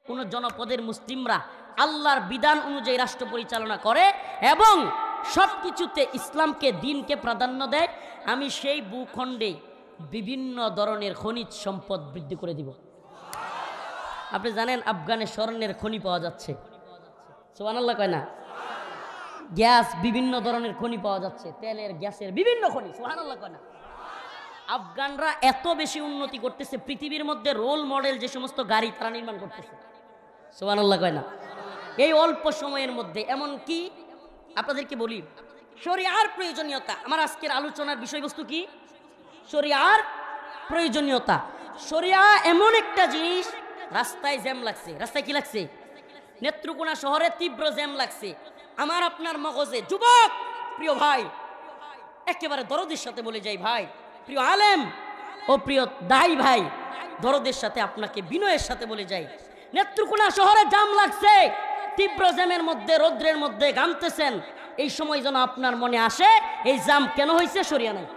কোন জনপদের মুসলিমরা আল্লাহর বিধান অনুযায়ী রাষ্ট্র পরিচালনা করে এবং সব কিছুতে ইসলামকে দিনকে প্রাধান্য দেয়, আমি সেই ভূখণ্ডে বিভিন্ন ধরনের খনিজ সম্পদ বৃদ্ধি করে দিব। আপনি জানেন আফগানে স্বর্ণের খনি পাওয়া যাচ্ছে, সুবহানাল্লাহ কয় না? গ্যাস, বিভিন্ন ধরনের খনি পাওয়া যাচ্ছে, তেলের গ্যাসের বিভিন্ন খনি, সুবহানাল্লাহ কয় না? আফগানরা এত বেশি উন্নতি করতেছে, পৃথিবীর মধ্যে রোল মডেল যে সমস্ত গাড়ি তারা নির্মাণ করতেছে, সুবহানাল্লাহ কয় না? এই অল্প সময়ের মধ্যে। এমন কি আপনাদেরকে বলি, শরিয়ার প্রয়োজনীয়তা। আমার আজকের আলোচনার বিষয়বস্তু কি? শরিয়ার প্রয়োজনীয়তা। শরিয়া এমন একটা জিনিস, রাস্তায় জ্যাম লাগছে, রাস্তায় কি লাগছে? নেত্রকোনা শহরে তীব্র জ্যাম লাগছে। আমার আপনার মগজে, যুবক প্রিয় ভাই, একেবারে দরদের সাথে বলে যাই ভাই, প্রিয় আলেম ও প্রিয় দাই ভাই, দরদের সাথে আপনাকে বিনয়ের সাথে বলে যাই, নেত্রকোনা শহরে জ্যাম লাগছে, তীব্র জ্যামের মধ্যে রৌদ্রের মধ্যে ঘামতেছেন, এই সময় যেন আপনার মনে আসে এই জ্যাম কেন হয়েছে? শরিয়া নাই।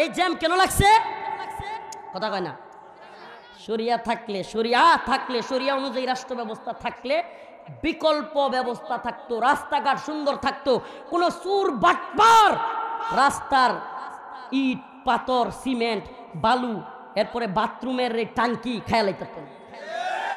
এই জ্যাম কেন লাগছে? কথা কয় না? শরিয়া থাকলে, শরিয়া অনুযায়ী রাষ্ট্র ব্যবস্থা থাকলে বিকল্প ব্যবস্থা থাকতো, রাস্তাঘাট সুন্দর থাকতো, কোন চুর বাটপার রাস্তার ইট পাথর সিমেন্ট বালু এরপরে বাথরুমের টাঙ্কি খেয়াল থাকতো না।